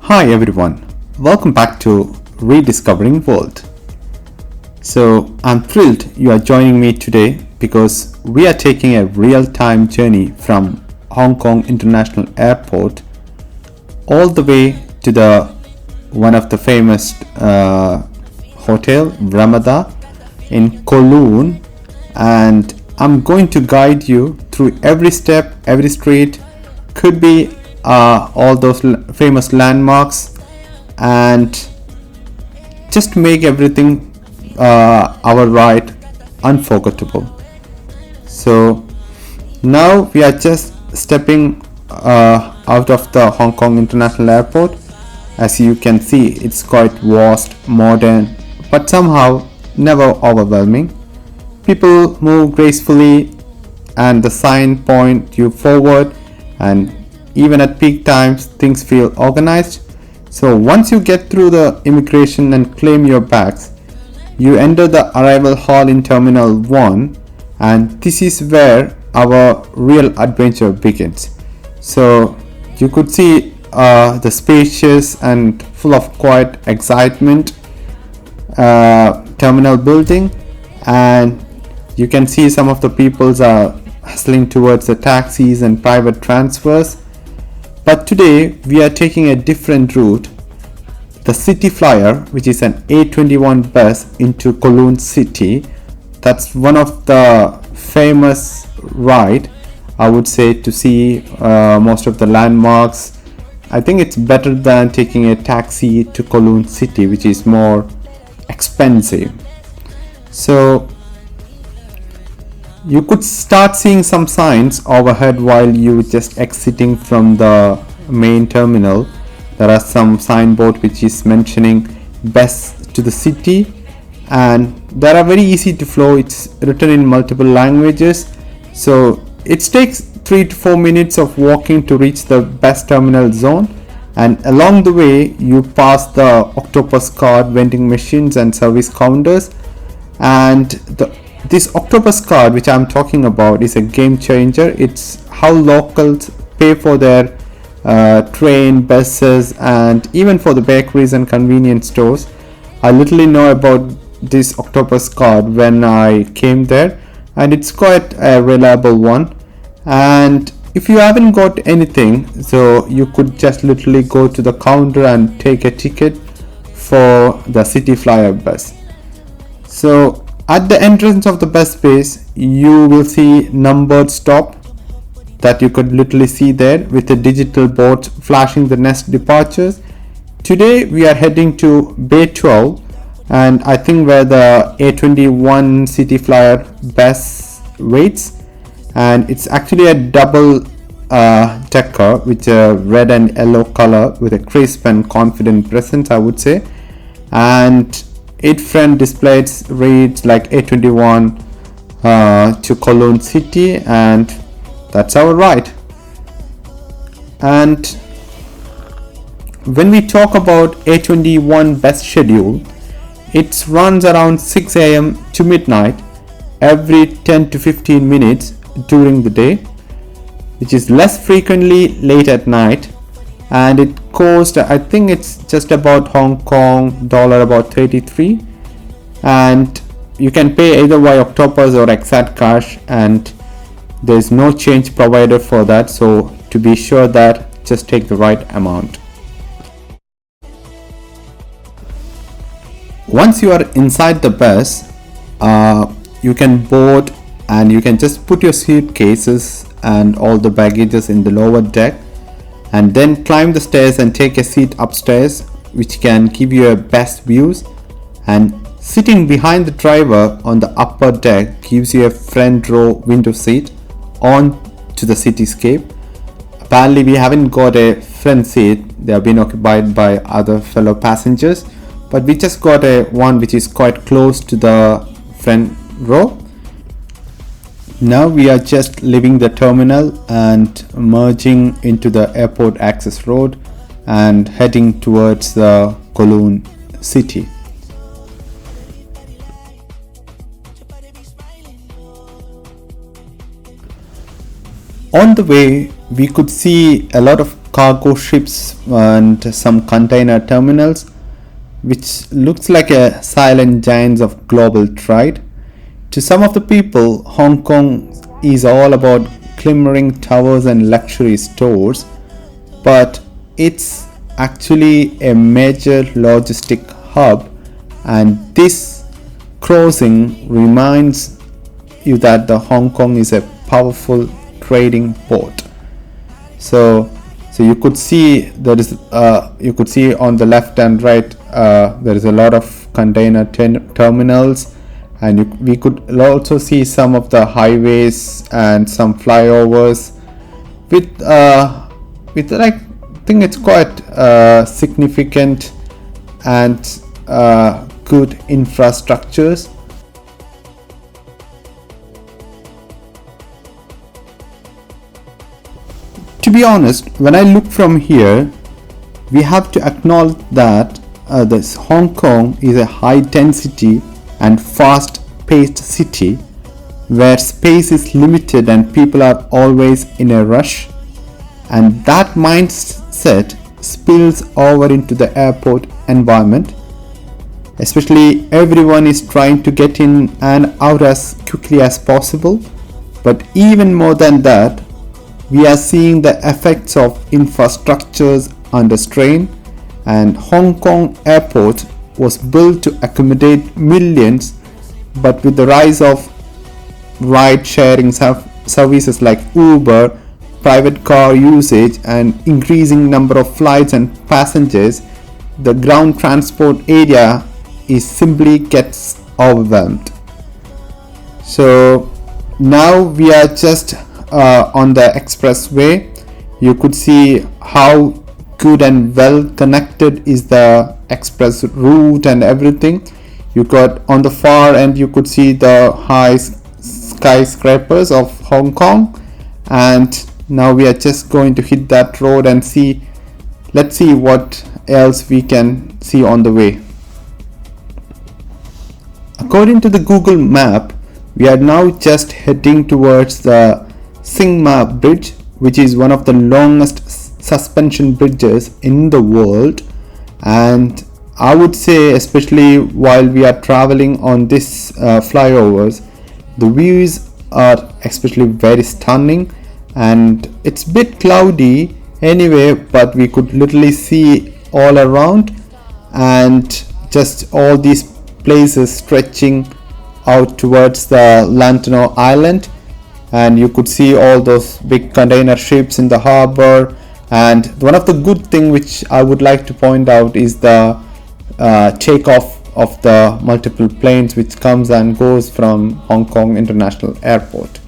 Hi everyone, welcome back to Rediscovering World. So I'm thrilled you are joining me today because we are taking a real-time journey from Hong Kong International Airport all the way to the one of the famous hotel Ramada in Kowloon, and I'm going to guide you through every step, every street, could be all those famous landmarks, and just make everything our ride unforgettable. So now we are just stepping out of the Hong Kong International Airport. As you can see, it's quite vast, modern, but somehow never overwhelming. People move gracefully and the sign point you forward, and even at peak times things feel organized. So once you get through the immigration and claim your bags, you enter the arrival hall in Terminal 1, and this is where our real adventure begins. So you could see the spacious and full of quiet excitement terminal building, and you can see some of the peoples are hustling towards the taxis and private transfers. But today we are taking a different route, the Cityflyer, which is an A21 bus into Kowloon City. That's one of the famous ride, I would say, to see most of the landmarks. I think it's better than taking a taxi to Kowloon City, which is more expensive. So you could start seeing some signs overhead while you just exiting from the main terminal. There are some signboard which is mentioning best to the city, and they are very easy to follow. It's written in multiple languages, so it takes 3 to 4 minutes of walking to reach the best terminal zone. And along the way you pass the octopus card vending machines and service counters, and this octopus card which I'm talking about is a game changer. It's how locals pay for their train, buses, and even for the bakeries and convenience stores. I literally know about this octopus card when I came there, and it's quite a reliable one. And if you haven't got anything, so you could just literally go to the counter and take a ticket for the Cityflyer bus. So at the entrance of the bus space, you will see numbered stop that you could literally see there with a digital board flashing the next departures. Today we are heading to Bay 12, and I think where the A21 Cityflyer bus waits, and it's actually a double decker with a red and yellow color with a crisp and confident presence, I would say. And its front displays reads like A21 to Kowloon City, and that's our ride. And when we talk about A21 bus schedule, it runs around 6 a.m. to midnight every 10 to 15 minutes during the day, which is less frequently late at night, and it costs, I think it's just about Hong Kong dollar about 33, and you can pay either by octopus or exact cash, and there's no change provided for that, so to be sure that just take the right amount. Once you are inside the bus, you can board and you can just put your suitcases and all the baggages in the lower deck, and then climb the stairs and take a seat upstairs, which can give you a best views. And sitting behind the driver on the upper deck gives you a front row window seat on to the cityscape. Apparently we haven't got a front seat, they have been occupied by other fellow passengers, but we just got a one which is quite close to the front row. Now we are just leaving the terminal and merging into the airport access road and heading towards the Kowloon City. On the way, we could see a lot of cargo ships and some container terminals, which looks like a silent giants of global trade. To some of the people, Hong Kong is all about glimmering towers and luxury stores, but it's actually a major logistic hub, and this crossing reminds you that the Hong Kong is a powerful trading port. So you could see there is you could see on the left and right there is a lot of container terminals, and we could also see some of the highways and some flyovers with like, I think it's quite significant and good infrastructures. To be honest, when I look from here, we have to acknowledge that this Hong Kong is a high density and fast paced city where space is limited and people are always in a rush, and that mindset spills over into the airport environment. Especially everyone is trying to get in and out as quickly as possible, but even more than that, we are seeing the effects of infrastructures under strain, and Hong Kong airport was built to accommodate millions, but with the rise of ride sharing services like Uber, private car usage, and increasing number of flights and passengers, the ground transport area is simply gets overwhelmed. So now we are just on the expressway. You could see how good and well connected is the express route and everything. You got on the far end, you could see the high skyscrapers of Hong Kong, and now we are just going to hit that road and see, let's see what else we can see on the way. According to the Google map, we are now just heading towards the Tsing Ma Bridge, which is one of the longest suspension bridges in the world, and I would say especially while we are traveling on this flyovers, the views are especially very stunning, and it's a bit cloudy anyway, but we could literally see all around and just all these places stretching out towards the Lantano Island, and you could see all those big container ships in the harbor. And one of the good thing which I would like to point out is the takeoff of the multiple planes which comes and goes from Hong Kong International Airport.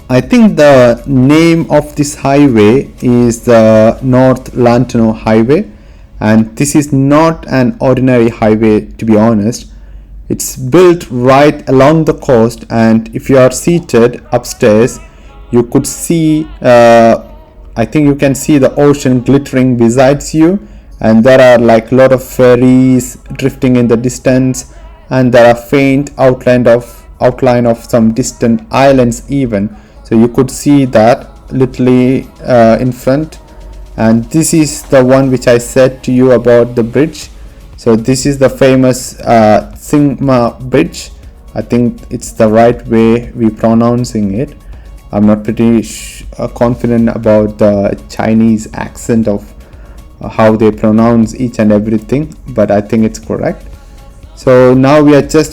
I think the name of this highway is the North Lantano Highway, And this is not an ordinary highway, to be honest. It's built right along the coast, and if you are seated upstairs, you could see, I think you can see the ocean glittering besides you, and there are like a lot of ferries drifting in the distance, and there are faint outline of some distant islands even. So you could see that literally in front. And this is the one which I said to you about the bridge. So this is the famous Tsing Ma Bridge. I think it's the right way we pronouncing it. I'm not pretty confident about the Chinese accent of how they pronounce each and everything, but I think it's correct. So now we are just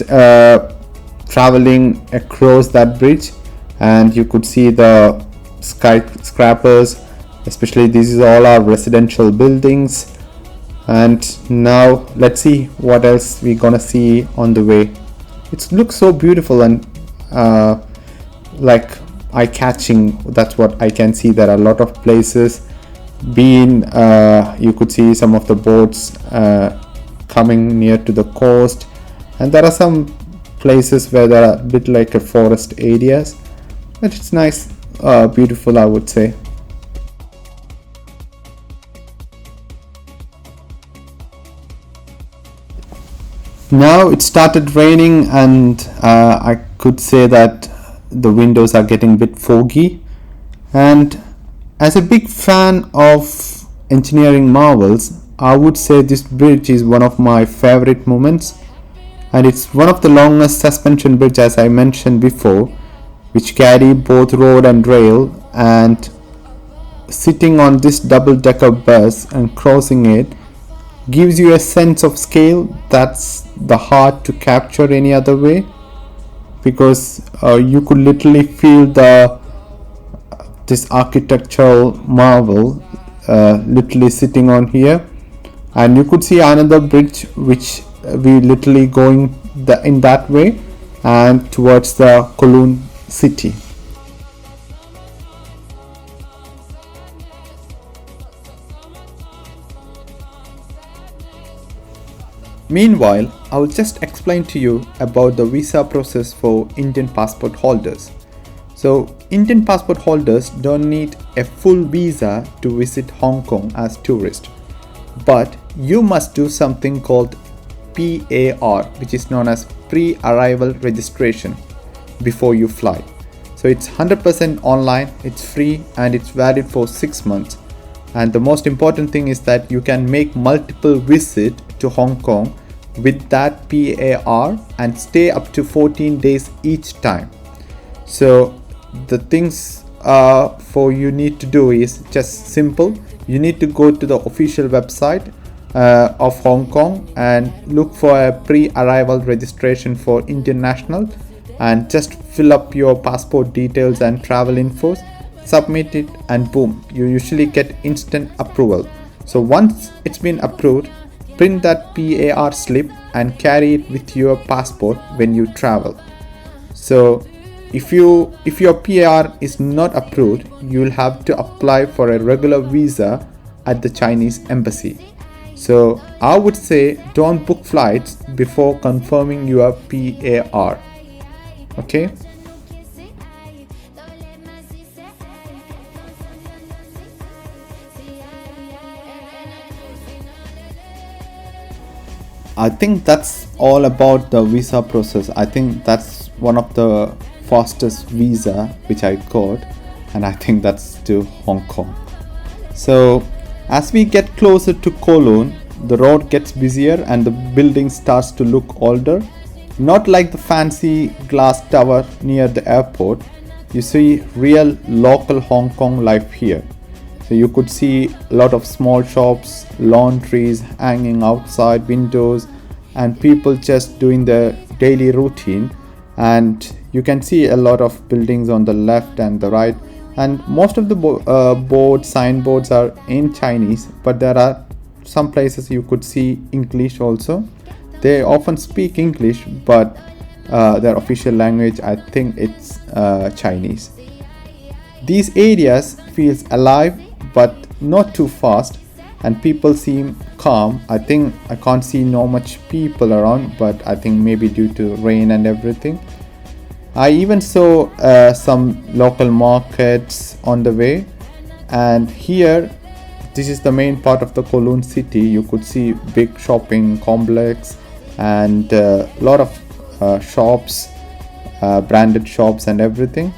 traveling across that bridge, and you could see the skyscrapers, especially this is all our residential buildings. And now let's see what else we're gonna see on the way. It looks so beautiful and like eye-catching. That's what I can see. There are a lot of places being you could see some of the boats coming near to the coast, and there are some places where there are a bit like a forest areas, but it's nice, beautiful, I would say. Now it started raining, and I could say that the windows are getting a bit foggy. And as a big fan of engineering marvels, I would say this bridge is one of my favorite moments, and it's one of the longest suspension bridge, as I mentioned before, which carry both road and rail. And sitting on this double-decker bus and crossing it gives you a sense of scale that's the hard to capture any other way, because you could literally feel this architectural marvel literally sitting on here. And you could see another bridge which we literally going in that way and towards the Kowloon City. Meanwhile, I will just explain to you about the visa process for Indian passport holders. So, Indian passport holders don't need a full visa to visit Hong Kong as tourists, but you must do something called PAR, which is known as pre-arrival registration, before you fly. So it's 100% online, it's free, and it's valid for 6 months. And the most important thing is that you can make multiple visits to Hong Kong with that PAR and stay up to 14 days each time. So the things for you need to do is just simple. You need to go to the official website of Hong Kong and look for a pre-arrival registration for Indian national, and just fill up your passport details and travel info, submit it, and boom, you usually get instant approval. So once it's been approved, print that PAR slip and carry it with your passport when you travel. So if your PAR is not approved, you'll have to apply for a regular visa at the Chinese embassy. So I would say don't book flights before confirming your PAR. Okay? I think that's all about the visa process. I think that's one of the fastest visa which I got, and I think that's to Hong Kong. So as we get closer to Kowloon, the road gets busier and the building starts to look older. Not like the fancy glass tower near the airport. You see real local Hong Kong life here. So you could see a lot of small shops, laundries hanging outside windows, and people just doing their daily routine. And you can see a lot of buildings on the left and the right, and most of the signboards are in Chinese, but there are some places you could see English also. They often speak English, but their official language, I think it's Chinese. These areas feels alive but not too fast, and people seem calm. I think I can't see no much people around, but I think maybe due to rain and everything. I even saw some local markets on the way, and here this is the main part of the Kowloon city. You could see big shopping complex and a lot of shops, branded shops and everything.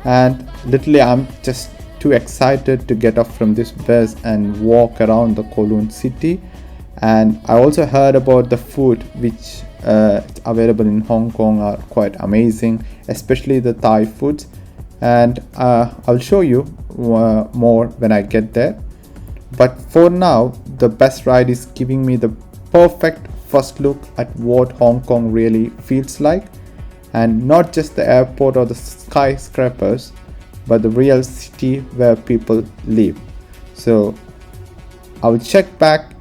And literally I'm just too excited to get off from this bus and walk around the Kowloon city. And I also heard about the food which available in Hong Kong are quite amazing, especially the Thai foods. And I'll show you more when I get there. But for now, the bus ride is giving me the perfect first look at what Hong Kong really feels like, and not just the airport or the skyscrapers, but the real city where people live. So I will check back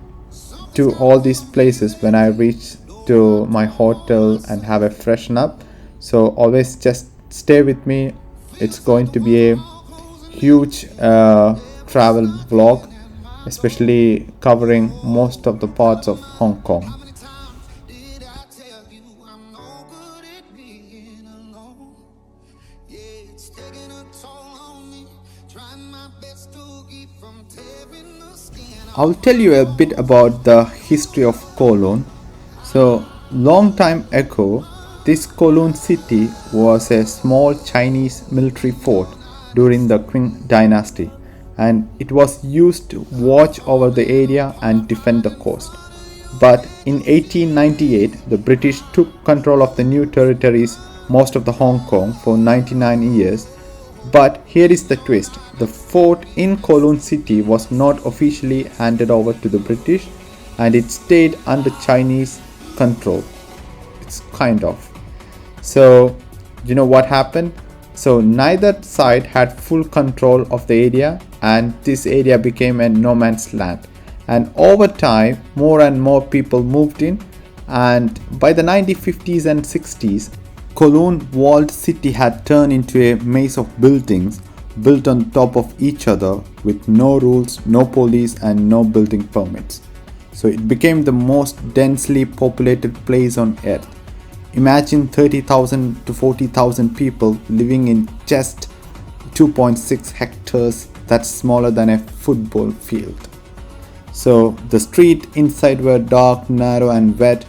to all these places when I reach to my hotel and have a freshen up. So always just stay with me. It's going to be a huge travel vlog, especially covering most of the parts of Hong Kong. I'll tell you a bit about the history of Kowloon. So, long time ago, this Kowloon city was a small Chinese military fort during the Qing dynasty, and it was used to watch over the area and defend the coast. But in 1898, the British took control of the new territories, most of the Hong Kong, for 99 years. But here is the twist: the fort in Kowloon City was not officially handed over to the British, and it stayed under Chinese control. It's kind of. So, you know what happened? So, neither side had full control of the area, and this area became a no man's land. And over time, more and more people moved in, and by the 1950s and 60s, Kowloon walled city had turned into a maze of buildings built on top of each other with no rules, no police, and no building permits. So it became the most densely populated place on earth. Imagine 30,000 to 40,000 people living in just 2.6 hectares, that's smaller than a football field. So the street inside were dark, narrow, and wet.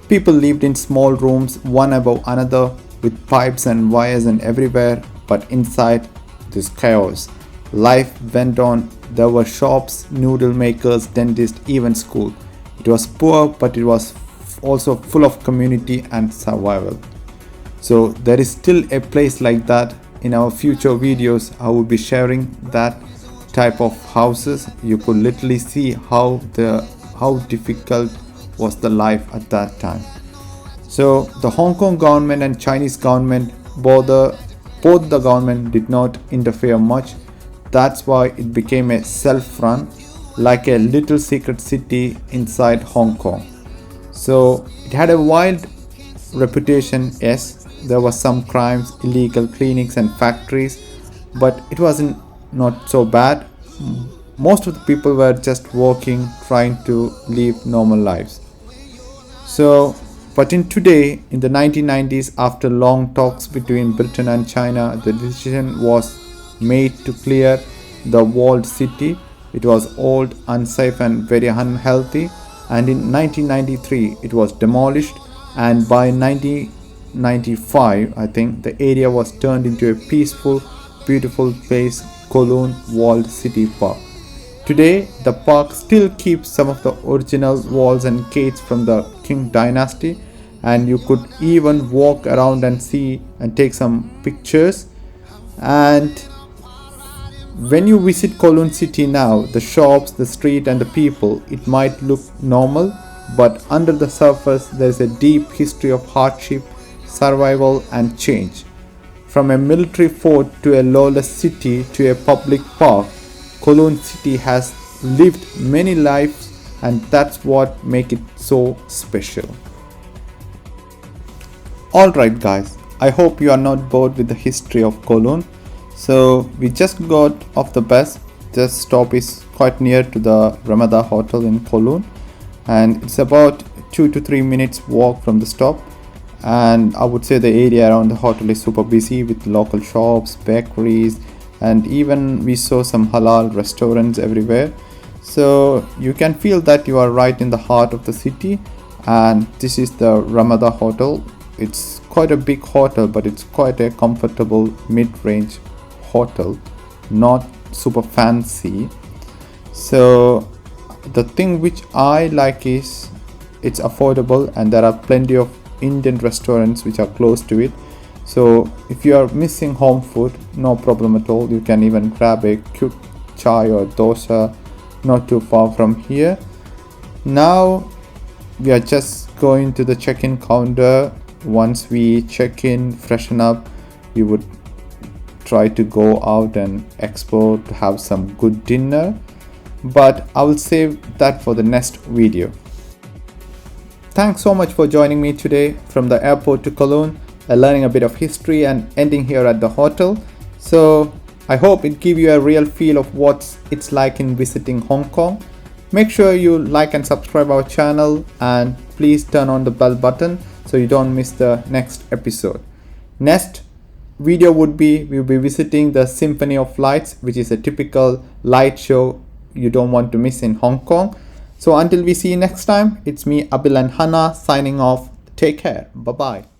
People lived in small rooms, one above another, with pipes and wires and everywhere, but inside this chaos. Life went on. There were shops, noodle makers, dentists, even school. It was poor, but it was also full of community and survival. So there is still a place like that. In our future videos, I will be sharing that type of houses. You could literally see how difficult was the life at that time. So the Hong Kong government and Chinese government, both the government did not interfere much. That's why it became a self-run, like a little secret city inside Hong Kong. So it had a wild reputation. Yes, there were some crimes, illegal clinics and factories, but it wasn't not so bad. Most of the people were just working, trying to live normal lives. So, but in the 1990s, after long talks between Britain and China, the decision was made to clear the walled city. It was old, unsafe, and very unhealthy. And in 1993, it was demolished. And by 1995, I think the area was turned into a peaceful, beautiful place, Kowloon Walled City Park. Today, the park still keeps some of the original walls and gates from the Qing dynasty, and you could even walk around and see and take some pictures. And when you visit Kowloon City now, the shops, the street and the people, it might look normal, but under the surface there's a deep history of hardship, survival and change. From a military fort to a lawless city to a public park, Kowloon City has lived many lives, and that's what makes it so special. Alright guys, I hope you are not bored with the history of Kowloon. So we just got off the bus. This stop is quite near to the Ramada Hotel in Kowloon. and it's about 2 to 3 minutes walk from the stop. And I would say the area around the hotel is super busy with local shops, bakeries, and even we saw some halal restaurants everywhere. So you can feel that you are right in the heart of the city. And this is the Ramada Hotel. It's quite a big hotel, but it's quite a comfortable mid-range hotel, not super fancy. So the thing which I like is it's affordable, and there are plenty of Indian restaurants which are close to it. So if you are missing home food, no problem at all. You can even grab a quick chai or dosa not too far from here. Now we are just going to the check-in counter. Once we check in, freshen up, we would try to go out and explore to have some good dinner, but I will save that for the next video. Thanks so much for joining me today from the airport to Kowloon, learning a bit of history and ending here at the hotel. So I hope it gives you a real feel of what it's like in visiting Hong Kong. Make sure you like and subscribe our channel, and please turn on the bell button so you don't miss the next episode. Next video would be we'll be visiting the Symphony of Lights, which is a typical light show you don't want to miss in Hong Kong. So until we see you next time, it's me, Abil and Hannah, signing off. Take care. Bye bye.